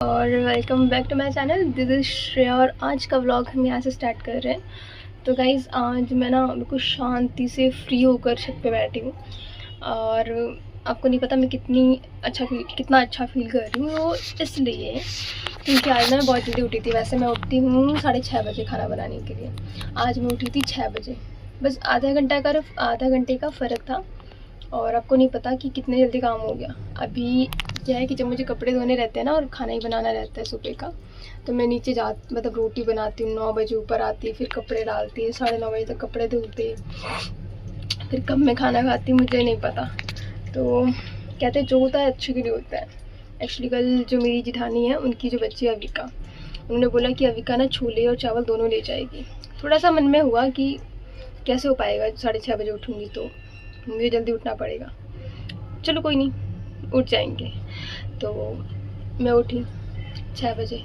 और welcome back to my channel. This is Shreya और आज का व्लॉग हम यहाँ से स्टार्ट कर रहे हैं। तो गाइज़ आज मैं ना बिल्कुल शांति से फ्री होकर छत पे बैठी हूँ और आपको नहीं पता मैं कितना अच्छा फील कर रही हूँ। वो इसलिए क्योंकि आज मैं बहुत जल्दी उठी थी। वैसे मैं उठती हूँ 6:30 बजे खाना बनाने के लिए। आज मैं उठी थी 6 बजे। बस आधा घंटे का फ़र्क था और आपको नहीं पता कि कितने जल्दी काम हो गया। अभी क्या है कि जब मुझे कपड़े धोने रहते हैं ना और खाना ही बनाना रहता है सुबह का, तो मैं नीचे मतलब रोटी बनाती हूँ 9 बजे, ऊपर आती, फिर कपड़े डालती, 9:30 बजे तक कपड़े धुलते, फिर कब मैं खाना खाती मुझे नहीं पता। तो कहते जो होता है अच्छे के लिए होता है। एक्चुअली कल जो मेरी जिठानी है उनकी जो बच्ची है अविका, उन्होंने बोला कि अविका ना छोले और चावल दोनों ले जाएगी। थोड़ा सा मन में हुआ कि कैसे हो पाएगा, 6:30 बजे उठूँगी तो मुझे जल्दी उठना पड़ेगा। चलो कोई नहीं, उठ जाएंगे। तो मैं उठी 6 बजे।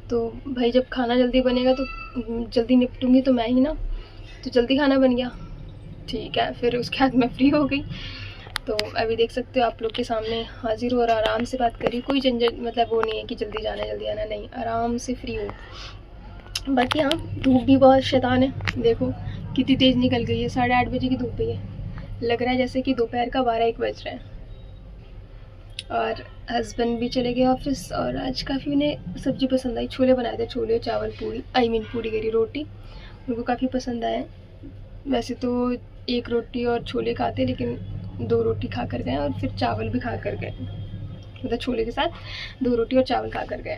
तो भाई जब खाना जल्दी बनेगा तो जल्दी निपटूंगी तो मैं ही ना, तो जल्दी खाना बन गया। ठीक है, फिर उसके बाद मैं फ्री हो गई। तो अभी देख सकते हो आप लोग के सामने हाजिर हो और आराम से बात करी। कोई झंझट मतलब वो नहीं है कि जल्दी जाना जल्दी आना, नहीं, आराम से फ्री हो। बाकी हाँ, धूप भी बहुत शैतान है। देखो कितनी तेज़ निकल गई है। 8:30 बजे की धूप है। लग रहा है जैसे कि दोपहर का 12-1 बज रहा है। और हस्बैंड भी चले गए ऑफिस। और आज काफ़ी उन्हें सब्ज़ी पसंद आई। छोले बनाए थे, छोले चावल पूड़ी, पूड़ी करी रोटी, उनको काफ़ी पसंद आया। वैसे तो एक रोटी और छोले खाते, लेकिन 2 रोटी खा कर गए और फिर चावल भी खा कर गए, मतलब छोले के साथ 2 रोटी और चावल खा कर गए।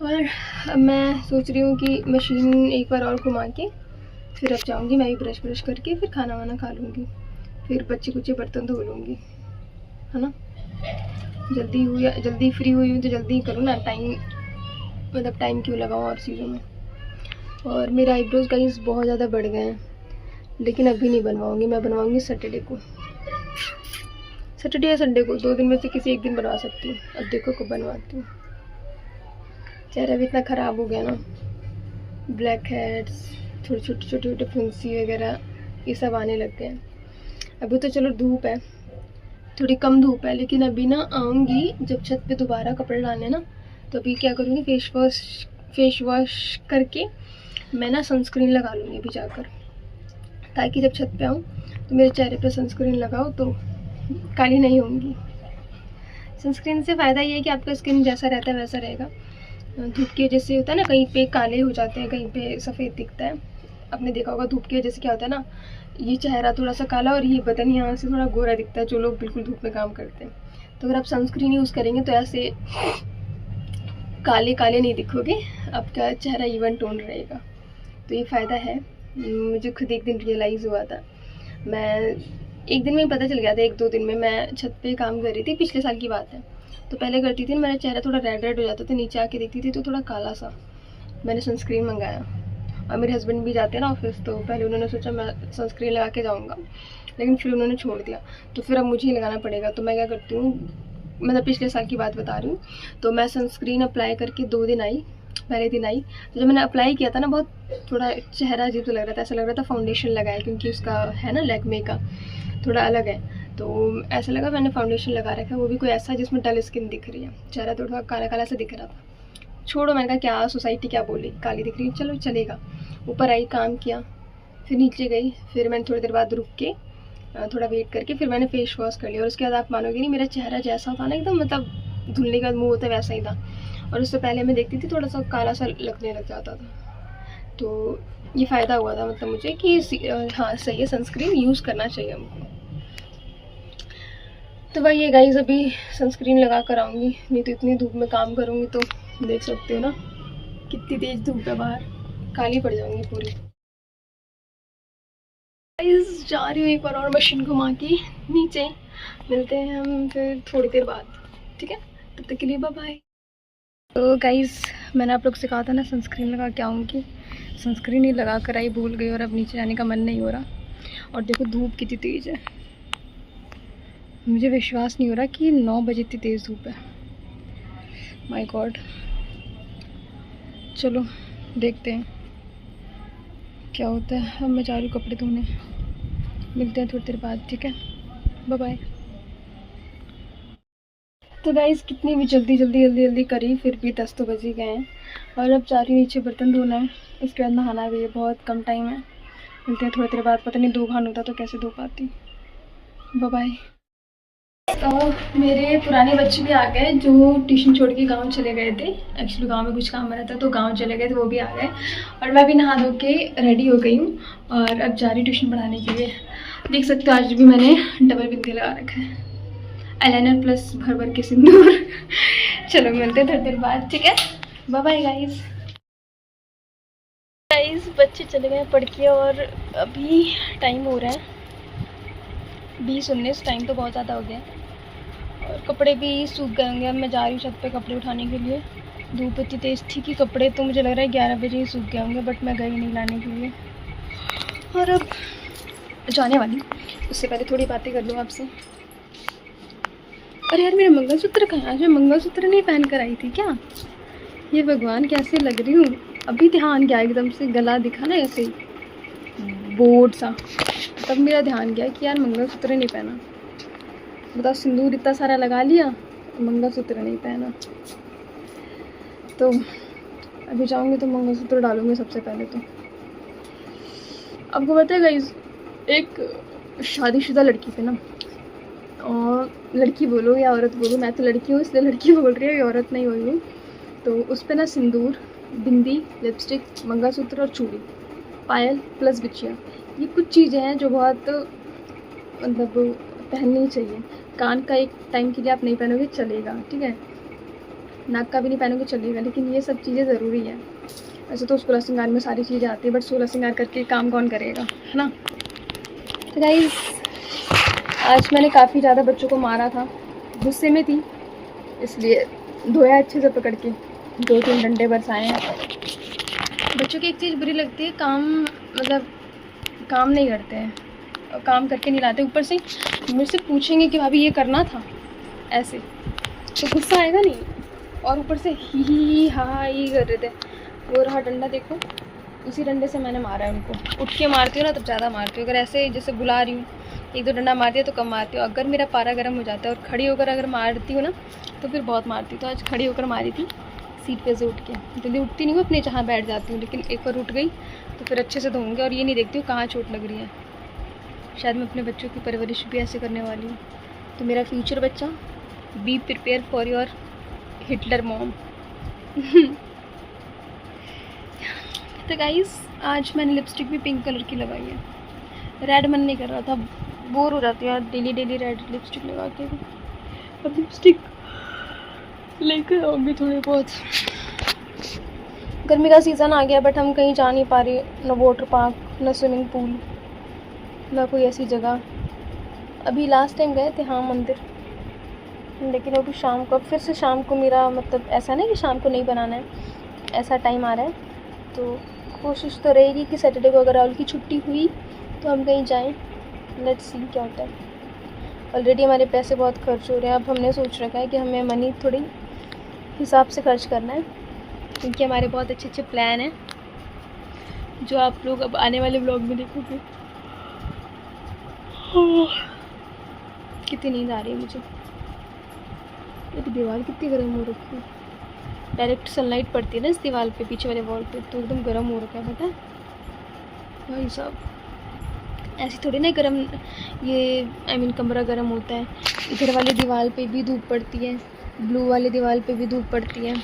और अब मैं सोच रही हूँ कि मशीन एक बार और घुमा के फिर अब जाऊँगी मैं भी ब्रश करके, फिर खाना वाना खा लूँगी, फिर बच्चे कुछ बर्तन धो लूँगी, है ना। जल्दी फ्री हुई हूँ तो जल्दी करूँ ना, टाइम क्यों लगाऊँ और चीज़ों में। और मेरे आईब्रोज गाइस बहुत ज़्यादा बढ़ गए हैं, लेकिन अभी नहीं बनवाऊँगी, मैं बनवाऊँगी सैटरडे या संडे को, 2 दिन में से किसी एक दिन बनवा सकती हूँ। अब देखो कब बनवाती हूँ। चेहरा भी इतना ख़राब हो गया ना, ब्लैक हेड्स, छोटे फुंसी वगैरह ये सब आने लग गए हैं। अभी तो चलो धूप है, थोड़ी कम धूप है, लेकिन अभी ना आऊँगी जब छत पे दोबारा कपड़े डालने ना, तो अभी क्या करूँगी, फेस वॉश करके मैं ना सनस्क्रीन लगा लूँगी अभी जाकर, ताकि जब छत पे आऊँ तो मेरे चेहरे पे सनस्क्रीन लगाओ तो काली नहीं होंगी। सनस्क्रीन से फ़ायदा ये है कि आपका स्किन जैसा रहता है वैसा रहेगा। धूप की वजह से होता है ना, कहीं पे काले हो जाते हैं, कहीं पे सफ़ेद दिखता है। आपने देखा होगा धूप की वजह से क्या होता है ना, ये चेहरा थोड़ा सा काला और ये बदन यहाँ से थोड़ा गोरा दिखता है, जो लोग बिल्कुल धूप में काम करते हैं। तो अगर आप सनस्क्रीन यूज़ करेंगे तो ऐसे काले काले नहीं दिखोगे, आपका चेहरा इवन टोन रहेगा। तो ये फ़ायदा है। मुझे खुद एक दिन रियलाइज़ हुआ था, मैं एक दिन में ही पता चल गया था। 1-2 दिन में मैं छत पे काम कर रही थी, पिछले साल की बात है। तो पहले करती थी मेरा चेहरा थोड़ा रेड हो जाता था, नीचे आके देखती थी तो थोड़ा काला सा। मैंने सनस्क्रीन मंगाया और मेरे हस्बैंड भी जाते हैं ना ऑफिस, तो पहले उन्होंने सोचा मैं सनस्क्रीन लगा के जाऊँगा, लेकिन फिर उन्होंने छोड़ दिया। तो फिर अब मुझे ही लगाना पड़ेगा। तो मैं क्या करती हूँ, मतलब पिछले साल की बात बता रही हूँ। तो मैं सनस्क्रीन अप्लाई करके 2 दिन आई। पहले दिन आई तो जब मैंने अप्लाई किया था ना, बहुत थोड़ा चेहरा अजीब तो लग रहा था, ऐसा लग रहा था फाउंडेशन लगाया, क्योंकि उसका है ना लैक्मे का, थोड़ा अलग है। तो ऐसा लगा मैंने फाउंडेशन लगा रखा है, वो भी कोई ऐसा जिसमें डल स्किन दिख रही है, चेहरा थोड़ा काला काला सा दिख रहा था। छोड़ो, मैंने कहा क्या सोसाइटी क्या बोलेगी, काली दिख रही है, चलो चलेगा। ऊपर आई, काम किया, फिर नीचे गई, फिर मैंने थोड़ी देर बाद रुक के थोड़ा वेट करके फिर मैंने फेस वॉश कर लिया। और उसके बाद आप मानोगे नहीं, मेरा चेहरा जैसा था ना एकदम, मतलब धुलने के बाद मुँह होता है वैसा ही था। और उससे पहले मैं देखती थी थोड़ा सा काला सा लगने लग जाता था। तो ये फ़ायदा हुआ था मतलब मुझे कि हाँ सही है, सनस्क्रीन यूज़ करना चाहिए हमको। तो वही है गाइस, अभी सनस्क्रीन लगा कर आऊँगी, नहीं तो इतनी धूप में काम करूँगी तो देख सकते हो ना कितनी तेज़ धूप है बाहर, काली पड़ जाऊँगी पूरी। गाइस जा रही हूँ एक बार और मशीन घुमा के नीचे, मिलते हैं हम फिर थोड़ी देर बाद, ठीक है, तब तक के लिए बाय बाय। तो गाइस मैंने आप लोग से कहा था ना सनस्क्रीन लगा के आऊँगी, सनस्क्रीन ही लगा कर आई, भूल गई और अब नीचे जाने का मन नहीं हो रहा। और देखो धूप कितनी तेज़ है, मुझे विश्वास नहीं हो रहा कि 9 बजे इतनी तेज़ धूप है, माय गॉड। चलो देखते हैं क्या होता है। अब मैं जा रही हूँ कपड़े धोने, मिलते हैं थोड़ी देर बाद, ठीक है, बाय बाय। तो गाइस कितनी भी जल्दी करी फिर भी 10 तो बज ही गए हैं। और अब जा रही नीचे बर्तन धोना है, उसके बाद नहाना भी है, बहुत कम टाइम है। मिलते हैं थोड़ी देर बाद, पता नहीं 2 घंटा होता तो कैसे धो पाती। Bye bye. तो मेरे पुराने बच्चे भी आ गए जो ट्यूशन छोड़ के गाँव चले गए थे। एक्चुअली गाँव में कुछ काम आ रहा था तो गाँव चले गए थे, वो भी आ गए। और मैं भी नहा धो के रेडी हो गई हूँ और अब जा रही ट्यूशन पढ़ाने के लिए। देख सकते हो आज भी मैंने डबल बिंदी लगा रखा है, आईलाइनर प्लस भर भर के सिंदूर। चलो मिलते हैं थोड़ी देर बाद, ठीक है। Bye bye guys. बच्चे चले गए पढ़ के और अभी टाइम हो रहा है 20:19। टाइम तो बहुत ज़्यादा हो गया और कपड़े भी सूख गए होंगे। अब मैं जा रही हूँ छत पे कपड़े उठाने के लिए। धूप इतनी तेज़ थी कि कपड़े तो मुझे लग रहा है 11 बजे ही सूख गए होंगे, बट मैं गई नहीं लाने के लिए। और अब जाने वाली, उससे पहले थोड़ी बातें कर लूँ आपसे। अरे यार मेरा मंगलसूत्र कहाँ है? आज मैं मंगलसूत्र नहीं पहन कर आई थी क्या? ये भगवान कैसे लग रही हूँ। अभी ध्यान गया एकदम से, गला दिखा ना ऐसे बोर्ड सा, तब मेरा ध्यान गया कि यार मंगलसूत्र नहीं पहना। बताओ, सिंदूर इतना सारा लगा लिया, मंगलसूत्र नहीं पहना। तो अभी जाऊँगी तो मंगलसूत्र डालूँगी सबसे पहले। तो आपको पता है गाइस, एक शादीशुदा लड़की पे ना, और लड़की बोलो या औरत बोलो, मैं तो लड़की हूँ इसलिए लड़की बोल रही है, औरत नहीं हुई हूँ। तो उस पर ना सिंदूर, बिंदी, लिपस्टिक, मंगलसूत्र और चूड़ी, पायल प्लस बिछिया, ये कुछ चीज़ें हैं जो बहुत मतलब पहननी चाहिए। कान का एक टाइम के लिए आप नहीं पहनोगे चलेगा, ठीक है। नाक का भी नहीं पहनोगे चलेगा, लेकिन ये सब चीज़ें ज़रूरी है। वैसे तो 16 श्रृंगार में सारी चीज़ें आती है, बट 16 श्रृंगार करके काम कौन करेगा, है ना। तो गाइस आज मैंने काफ़ी ज़्यादा बच्चों को मारा था, गुस्से में थी इसलिए धोया अच्छे से पकड़ के, 2-3 डंडे बरसाए हैं। बच्चों की एक चीज़ बुरी लगती है, काम मतलब काम नहीं करते हैं और काम करके नहीं लाते। ऊपर से मेरे से पूछेंगे कि भाभी ये करना था ऐसे, तो गुस्सा आएगा नहीं। और ऊपर से ही हा ही कर रहे थे। वो रहा डंडा, देखो इसी डंडे से मैंने मारा है उनको। उठ के मारती हूँ ना तब ज़्यादा मारती हूँ, अगर ऐसे जैसे बुला रही हूँ 1-2 डंडा मारती है तो कम मारती हूँ। अगर मेरा पारा गर्म हो जाता है और खड़ी होकर अगर मारती हूँ ना तो फिर बहुत मारती हूँ। तो आज खड़ी होकर मारी थी, सीट पे से उठ के। जल्दी उठती नहीं हूँ, अपने जहाँ बैठ जाती हूँ, लेकिन एक बार उठ गई तो फिर अच्छे से धोऊंगी और ये नहीं देखती हूँ कहाँ चोट लग रही है। शायद मैं अपने बच्चों की परवरिश भी ऐसे करने वाली हूँ। तो मेरा फ्यूचर बच्चा, be prepare for your Hitler mom. तो गाइस आज मैंने लिपस्टिक भी पिंक कलर की लगाई है। रेड मन नहीं कर रहा था, बोर हो जाती है यार डेली रेड लिपस्टिक लगा के। अब लिपस्टिक लेकर आऊँगी थोड़े बहुत। गर्मी का सीज़न आ गया बट हम कहीं जा नहीं पा रहे, न वाटर पार्क, न स्विमिंग पूल, न कोई ऐसी जगह। अभी लास्ट टाइम गए थे हाँ मंदिर, लेकिन अभी शाम को, फिर से शाम को मेरा मतलब ऐसा नहीं कि शाम को नहीं बनाना है, ऐसा टाइम आ रहा है। तो कोशिश तो रहेगी कि सैटरडे को अगर राहुल की छुट्टी हुई तो हम कहीं जाएं। लेट्स सी क्या होता है। ऑलरेडी हमारे पैसे बहुत खर्च हो रहे हैं। अब हमने सोच रखा है कि हमें मनी थोड़ी हिसाब से खर्च करना है, क्योंकि हमारे बहुत अच्छे प्लान हैं जो आप लोग अब आने वाले व्लॉग में देखोगे। कितनी नींद आ रही है मुझे। ये दीवार कितनी गर्म हो रखी है, डायरेक्ट सनलाइट पड़ती है ना इस दीवार पे, पीछे वाले वॉल पे, तो एकदम गर्म हो रखा है। पता है भाई साहब, ऐसी थोड़ी ना गर्म, ये कमरा गर्म होता है। इधर वाली दीवार पे भी धूप पड़ती है, ब्लू वाली दीवार पे भी धूप पड़ती है,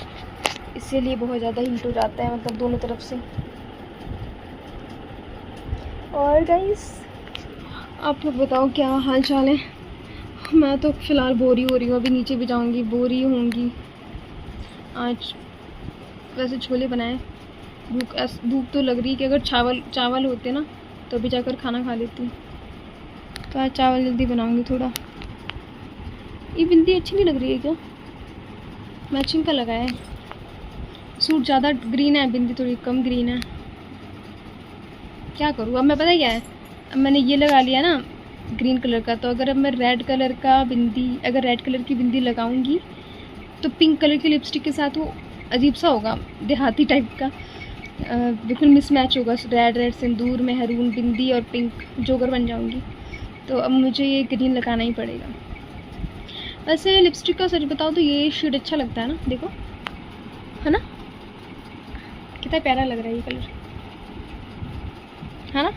इसीलिए बहुत ज़्यादा हीट हो जाता है, मतलब दोनों तरफ से। और गाइस आप लोग बताओ क्या हाल चाल है। मैं तो फ़िलहाल बोरी हो रही हूँ, अभी नीचे भी जाऊँगी, बोरी होंगी। आज वैसे छोले बनाए, भूख तो लग रही है कि अगर चावल होते ना तो अभी जाकर खाना खा लेती। तो आज चावल जल्दी बनाऊँगी थोड़ा। ये बिंदी अच्छी नहीं लग रही है क्या? मैचिंग का लगाया है, सूट ज़्यादा ग्रीन है, बिंदी थोड़ी कम ग्रीन है। क्या करूँ अब मैं, पता क्या है, अब मैंने ये लगा लिया ना ग्रीन कलर का, तो अगर अब मैं रेड कलर की बिंदी लगाऊंगी तो पिंक कलर की लिपस्टिक के साथ वो अजीब सा होगा, देहाती टाइप का, बिल्कुल मिसमैच होगा। रेड सिंदूर में मैरून बिंदी और पिंक जोकर बन जाऊंगी। तो अब मुझे ये ग्रीन लगाना ही पड़ेगा। वैसे लिपस्टिक का सच बताओ तो ये शेड अच्छा लगता है ना, देखो, है ना, कितना प्यारा लग रहा है ये कलर, है ना।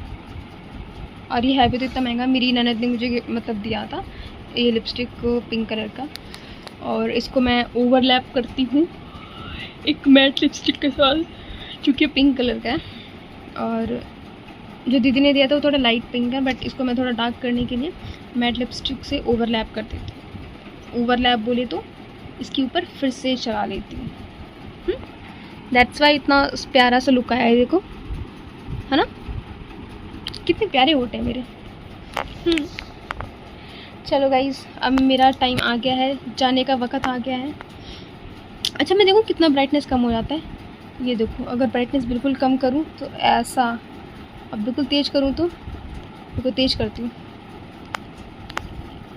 और ये है भी तो इतना महंगा, मेरी ननद ने मुझे मतलब दिया था ये लिपस्टिक पिंक कलर का। और इसको मैं ओवरलैप करती हूँ एक मैट लिपस्टिक के साथ, क्योंकि पिंक कलर का है। और जो दीदी ने दिया था वो थोड़ा लाइट पिंक है, बट इसको मैं थोड़ा डार्क करने के लिए मैट लिपस्टिक से ओवरलैप कर देती हूँ। ओवरलैप बोले तो इसके ऊपर फिर से चला लेती हूँ। दैट्स वाई इतना प्यारा सा लुक आया है, देखो, है ना, कितने प्यारे होते हैं मेरे। चलो गाइज, अब मेरा टाइम आ गया है, जाने का वक्त आ गया है। अच्छा, मैं देखूँ कितना ब्राइटनेस कम हो जाता है। ये देखो, अगर ब्राइटनेस बिल्कुल कम करूँ तो ऐसा, अब बिल्कुल तेज़ करूँ तो बिल्कुल तेज़ करती हूँ।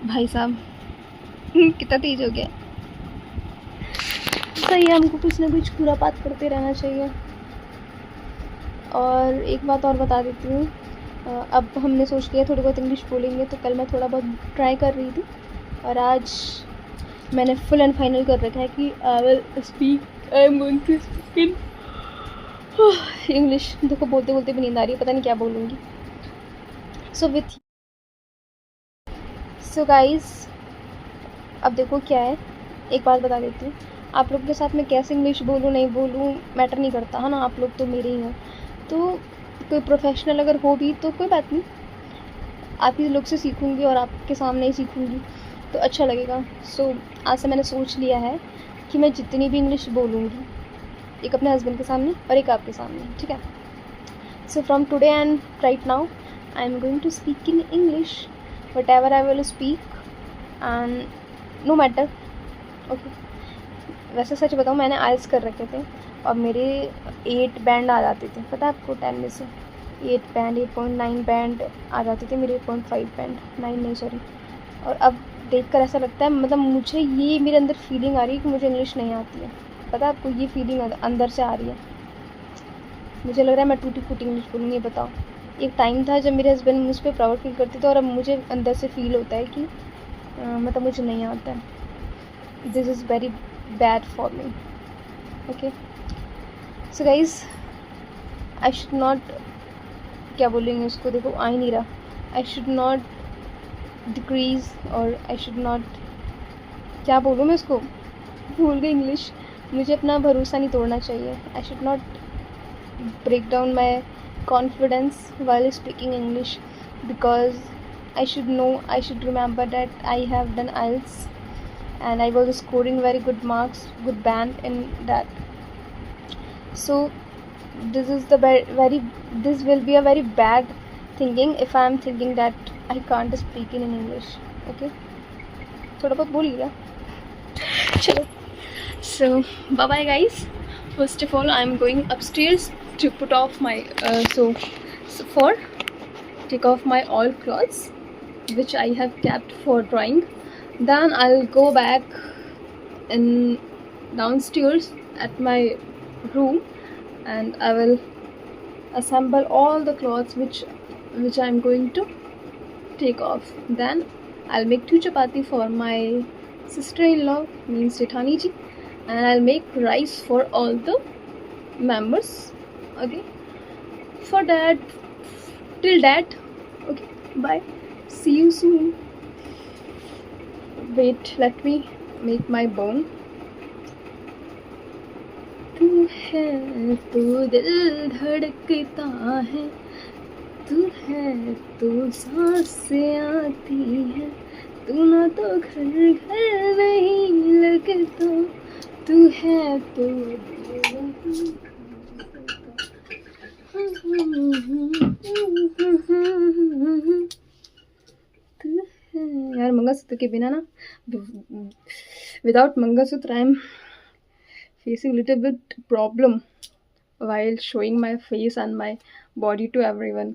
भाई साहब कितना तेज़ हो गया। सही है, हमको कुछ ना कुछ पूरा बात करते रहना चाहिए। और एक बात और बता देती हूँ, अब हमने सोच लिया थोड़ी बहुत इंग्लिश बोलेंगे, तो कल मैं थोड़ा बहुत ट्राई कर रही थी, और आज मैंने फुल एंड फाइनल कर रखा है कि I will speak, I am going to speak in English. देखो, बोलते बोलते भी नींद आ रही है, पता नहीं क्या बोलूँगी। सो गाइस, अब देखो क्या है, एक बात बता देती हूँ, आप लोग के साथ मैं कैसे इंग्लिश बोलूँ नहीं बोलूँ मैटर नहीं करता, है ना, आप लोग तो मेरे ही हैं। तो कोई प्रोफेशनल अगर हो भी तो कोई बात नहीं, आप ही लोग से सीखूँगी और आपके सामने ही सीखूँगी तो अच्छा लगेगा। सो आज से मैंने सोच लिया है कि मैं जितनी भी इंग्लिश बोलूँगी, एक अपने हस्बैंड के सामने और एक आपके सामने, ठीक है। So from today and right now I am going to speak in English, whatever I will speak, and no matter, okay. वैसे सच बताऊँ, मैंने आइल्स कर रखे थे और मेरे 8 बैंड आ जाते थे, पता है आपको, 10 में से 8 बैंड, 8.9 बैंड आ जाते थे मेरे, 8.5 बैंड, 9 नहीं सॉरी। और अब देखकर ऐसा लगता है, मतलब मुझे ये मेरे अंदर फीलिंग आ रही है कि मुझे इंग्लिश नहीं आती है। पता है आपको, ये फीलिंग अंदर से आ रही है, मुझे लग रहा है मैं टूटी फूटी इंग्लिश बोलूँगी। बताओ, एक टाइम था जब मेरे हस्बैंड मुझ पर प्राउड फील करते थे, और अब मुझे अंदर से फील होता है कि मतलब मुझे नहीं आता है। This is very bad for me, okay. So guys, I should not, क्या बोलेंगे उसको, देखो आ ही नहीं रहा, आई शुड नॉट डिक्रीज, और आई शुड नॉट, क्या बोलूँ मैं उसको, भूल गई इंग्लिश। मुझे अपना भरोसा नहीं तोड़ना चाहिए। I should not break down my confidence while speaking English, because I should know, I should remember that I have done IELTS and I was scoring very good marks, good band in that. So this is the very, this will be a very bad thinking if I am thinking that I can't speak in English, okay। थोड़ा बहुत बोल लिया, चलो। So bye bye guys. First of all, I'm going upstairs to put off my for take off my all clothes which I have kept for drawing. Then I'll go back in downstairs at my room, and I will assemble all the clothes which I'm going to take off. Then I'll make 2 chapati for my sister-in-law, means Jethani ji, and I'll make rice for all the members, okay. For that, till that, okay, bye, see you soon. Wait, let me make my bone. तू है तो दिल धड़कता है, तू है तो सांसें आती है, तू ना तो घर घर नहीं लगता, तू है तो यार, मंगलसूत्र के बिना ना, without mangalsutra I am facing little bit problem while showing my face and my body to everyone,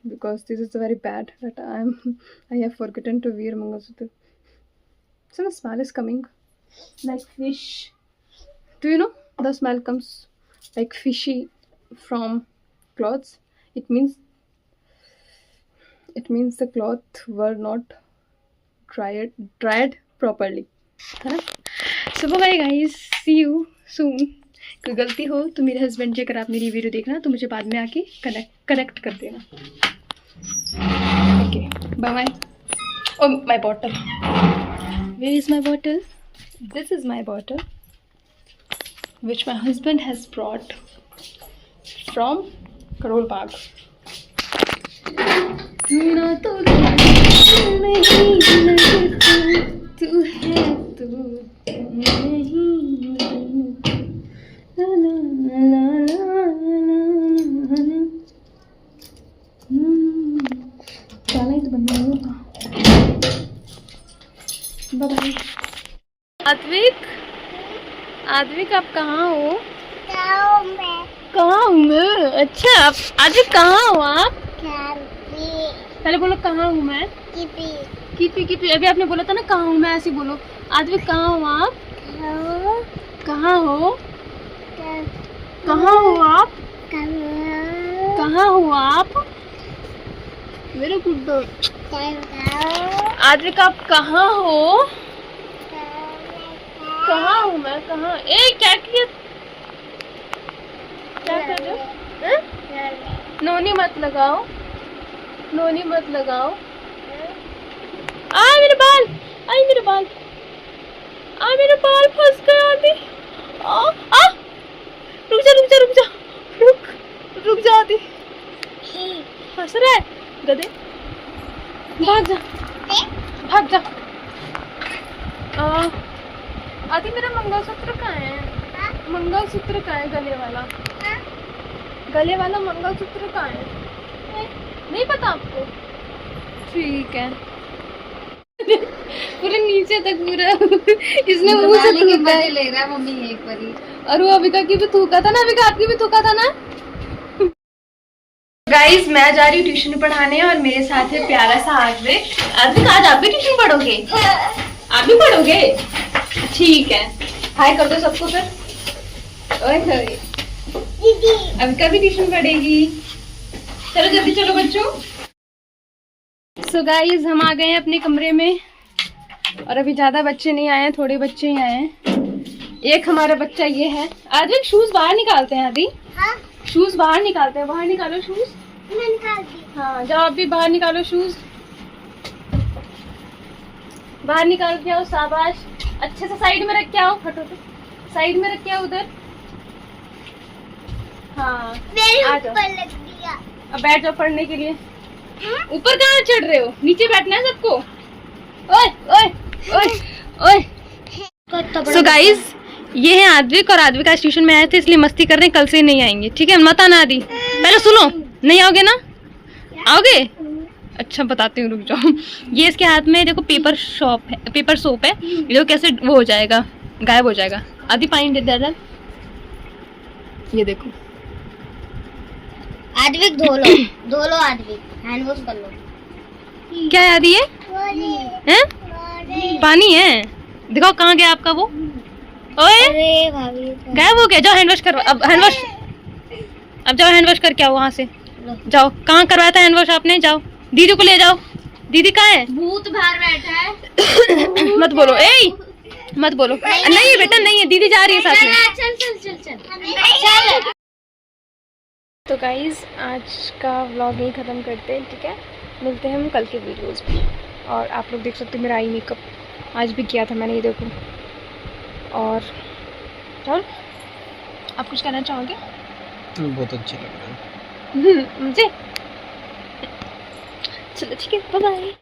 because this is very bad that I have forgotten to wear mangalsutra. So the smell is coming like fish. Do you know the smell comes like fishy from clothes? It means the cloth were not dried properly, है ना। So bye guys, see you soon. कोई गलती हो तो मेरे husband जी, अगर आप मेरी वीडियो देखना तो मुझे बाद में आके कनेक्ट कर देना। Okay bye bye. Oh my bottle, where is my bottle? This is my bottle which my husband has brought from Karol Bagh. ना तो नहीं तू है तू नहीं, ला ला ला ला, गाना ही तो बनना होगा। Bye bye. आद्विक आप कहाँ हो? कहाँ हूँ मैं? अच्छा आप आद्विक कहाँ हो आप? पहले बोलो कहाँ हूँ मैं? किपी। अभी आपने बोला था ना कहाँ हूँ मैं, ऐसे बोलो। आद्विक कहाँ हो आप? कहाँ हो? कहाँ हो आप? कहाँ हो आप? मेरे गुड्डो आद्विक आप कहाँ हो? कहाँ हूँ मैं? कहाँ? ए क्या किया? क्या कर रहे हो? नोनी मत लगाओ, नोनी मत लगाओ। मेरे बाल, मेरे बाल, मेरे बाल फंस गए आदि। रुक जा आदि। फंस रहा है गधे, भाग जा। आदि मेरा मंगलसूत्र कहाँ है? मंगलसूत्र कहाँ है? गले वाला मंगलसूत्र कहाँ है? नहीं पता आपको? ठीक है। पूरे नीचे तक पूरा इसने मुंह से थूका ले रहा है मम्मी एक बारी। और वो अविका की भी थूका था ना? अविका आपकी भी थूका था ना? गाइस मैं जा रही हूँ ट्यूशन पढ़ाने और मेरे साथ है प्यारा सा आद्विक। आद्विक आज आप भी ट्यूशन पढ़ोगे? आप भी पढ़ोगे? ठीक है, हाय कर दो सबको फिर। ओए अविका भी ट्यूशन पढ़ेगी। चलो जल्दी चलो बच्चों। सो गाइस हम आ गए हैं अपने कमरे में और अभी ज्यादा बच्चे नहीं आए हैं, थोड़े बच्चे ही आए हैं। एक हमारा बच्चा ये है। आदि शूज बाहर निकालते हैं। आदि शूज बाहर निकालते हैं। बाहर निकालो शूज। हाँ जाओ आप भी बाहर निकालो शूज। बाहर निकाल के आओ, शाबाश। अच्छे से साइड में रख के आओ, फटो तो साइड में रख के आओ उधर। हाँ आ जाओ, अब बैठ जाओ पढ़ने के लिए। ऊपर कहाँ चढ़ रहे हो? नीचे बैठना है सबको। ओए ओए ओए ओए। सो गाइस ये है आद्विक, और आद्विक आज ट्यूशन में आए थे इसलिए मस्ती कर रहे हैं। कल से नहीं आएंगे, ठीक है? मत आना आदि। पहले सुनो, नहीं आओगे ना? आओगे? अच्छा बताती हूँ, रुक जाओ। ये इसके हाथ में देखो पेपर सोप है। देखो कैसे वो हो जाएगा, गायब हो जाएगा। आदि पानी दे दे। ये देखो आद्विक धो लो आद्विक, हैंड वॉश कर लो। क्या है आदि? ये हैं? पानी है। दिखाओ कहाँ गया आपका वो। ओए अरे भाभी गायब हो गया। जाओ हैंड वॉश करो। अब हैंड वॉश, अब जाओ हैंड वॉश करके आओ वहाँ से। जाओ, कहाँ करवाया था हैंड वॉश आपने? जाओ दीदी को ले जाओ। दीदी कहाँ है? भूत बाहर बैठा है। मत बोलो, ए मत बोलो। नहीं है बेटा, नहीं है, दीदी जा रही है साथ में। चल। तो गाइज आज का व्लॉग यही ख़त्म करते हैं, ठीक है? मिलते हैं हम कल के वीडियोज़ में। और आप लोग देख सकते हो मेरा आई मेकअप आज भी किया था मैंने, ये देखो। और चल आप कुछ कहना चाहोगे? बहुत अच्छा लग रहा है मुझे। चलो ठीक है, बाय बाय।